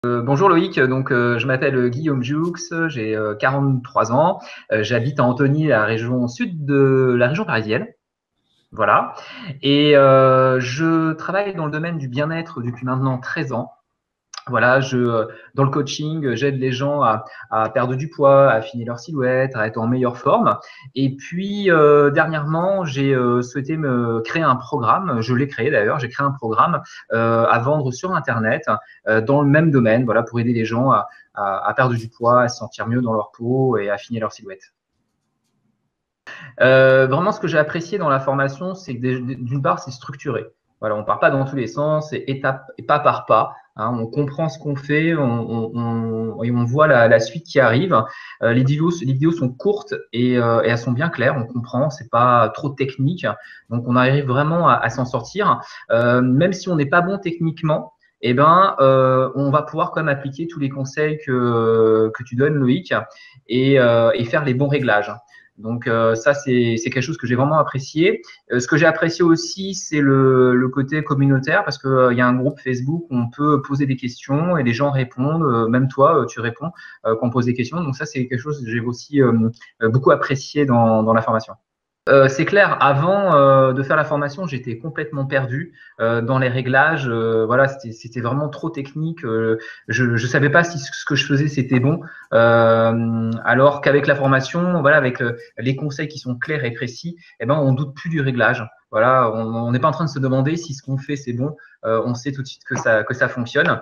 Bonjour Loïc, je m'appelle Guillaume Joux, j'ai 43 ans, j'habite à Antony, la région sud de la région parisienne. Voilà. Et je travaille dans le domaine du bien-être depuis maintenant 13 ans. Voilà, dans le coaching, j'aide les gens à perdre du poids, à affiner leur silhouette, à être en meilleure forme. Et puis, dernièrement, j'ai souhaité me créer un programme. Je l'ai créé d'ailleurs. J'ai créé un programme à vendre sur Internet dans le même domaine, voilà, pour aider les gens à perdre du poids, à se sentir mieux dans leur peau et à affiner leur silhouette. Vraiment, ce que j'ai apprécié dans la formation, c'est que d'une part, c'est structuré. Voilà, on ne part pas dans tous les sens, c'est étape, pas par pas. Hein, on comprend ce qu'on fait, et on voit la suite qui arrive. Les vidéos sont courtes et elles sont bien claires. On comprend, c'est pas trop technique, donc on arrive vraiment à s'en sortir. Même si on n'est pas bon techniquement, eh ben, on va pouvoir quand même appliquer tous les conseils que tu donnes, Loïc, et faire les bons réglages. Donc ça, c'est quelque chose que j'ai vraiment apprécié. Ce que j'ai apprécié aussi, c'est le côté communautaire, parce que il y a un groupe Facebook où on peut poser des questions et les gens répondent. Même toi, tu réponds quand on pose des questions. Donc ça, c'est quelque chose que j'ai aussi beaucoup apprécié dans la formation. C'est clair, avant de faire la formation, j'étais complètement perdu dans les réglages. Voilà, c'était vraiment trop technique. Je savais pas si ce que je faisais c'était bon. Alors qu'avec la formation, voilà, avec les conseils qui sont clairs et précis, eh ben on doute plus du réglage. Voilà, on n'est pas en train de se demander si ce qu'on fait c'est bon. On sait tout de suite que ça fonctionne.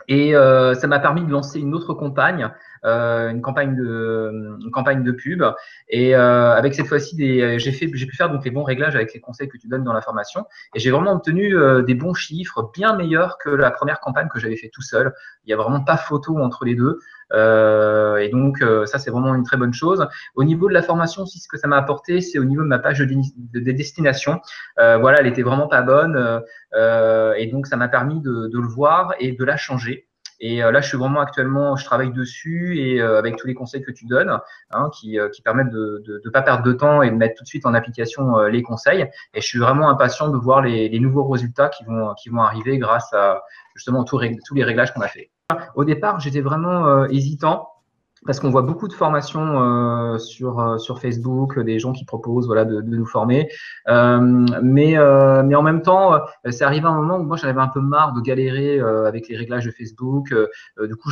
Et ça m'a permis de lancer une autre campagne, une campagne de pub. Et avec cette fois-ci, j'ai pu faire donc les bons réglages avec les conseils que tu donnes dans la formation. Et j'ai vraiment obtenu des bons chiffres, bien meilleurs que la première campagne que j'avais fait tout seul. Il n'y a vraiment pas photo entre les deux. Et donc ça, c'est vraiment une très bonne chose. Au niveau de la formation aussi, ce que ça m'a apporté, c'est au niveau de ma page de destination. Voilà, elle était vraiment pas bonne. Et donc, ça m'a permis de le voir et de la changer. Et là, je suis vraiment actuellement, je travaille dessus et avec tous les conseils que tu donnes, hein, qui permettent de ne pas perdre de temps et de mettre tout de suite en application les conseils. Et je suis vraiment impatient de voir les nouveaux résultats qui vont arriver grâce à justement tous les réglages qu'on a fait. Au départ, j'étais vraiment hésitant parce qu'on voit beaucoup de formations sur Facebook, des gens qui proposent voilà de nous former, mais en même temps, c'est arrivé un moment où moi j'en avais un peu marre de galérer avec les réglages de Facebook. Du coup,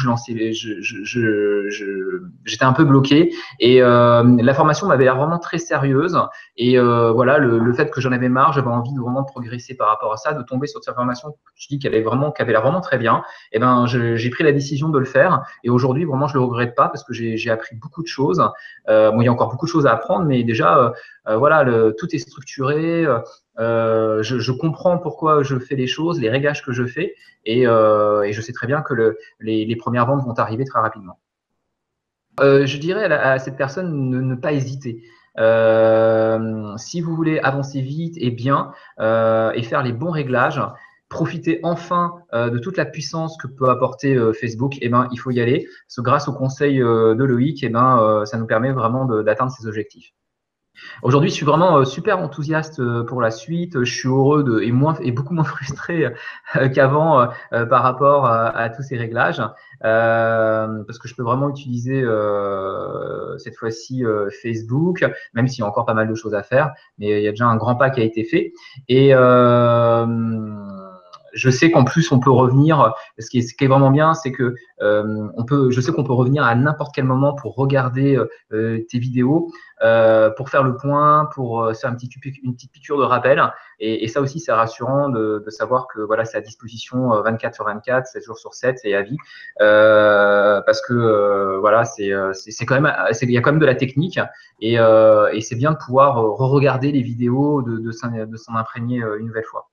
j'étais un peu bloqué et la formation m'avait l'air vraiment très sérieuse et voilà le fait que j'en avais marre, j'avais envie de vraiment progresser par rapport à ça, de tomber sur cette formation que je dis qu'elle avait l'air vraiment très bien. Et ben j'ai pris la décision de le faire et aujourd'hui vraiment je le regrette pas parce que j'ai appris beaucoup de choses. Bon, il y a encore beaucoup de choses à apprendre, mais déjà, voilà, tout est structuré. Je comprends pourquoi je fais les choses, les réglages que je fais, et je sais très bien que les premières ventes vont arriver très rapidement. Je dirais à cette personne ne pas hésiter. Si vous voulez avancer vite et bien et faire les bons réglages, profiter enfin de toute la puissance que peut apporter Facebook, eh ben, il faut y aller. Parce que grâce au conseil de Loïc, eh ben, ça nous permet vraiment d'atteindre ces objectifs. Aujourd'hui, je suis vraiment super enthousiaste pour la suite. Je suis heureux et beaucoup moins frustré qu'avant par rapport à tous ces réglages, parce que je peux vraiment utiliser cette fois-ci Facebook, même s'il y a encore pas mal de choses à faire, mais il y a déjà un grand pas qui a été fait. Et je sais qu'en plus on peut revenir. Ce qui est vraiment bien, c'est que je sais qu'on peut revenir à n'importe quel moment pour regarder tes vidéos, pour faire le point, pour faire une petite piqûre de rappel. Et ça aussi, c'est rassurant de savoir que voilà, c'est à disposition 24 sur 24, 7 jours sur 7 et à vie. Parce que voilà, c'est quand même, il y a quand même de la technique et c'est bien de pouvoir re-regarder les vidéos, de s'en imprégner une nouvelle fois.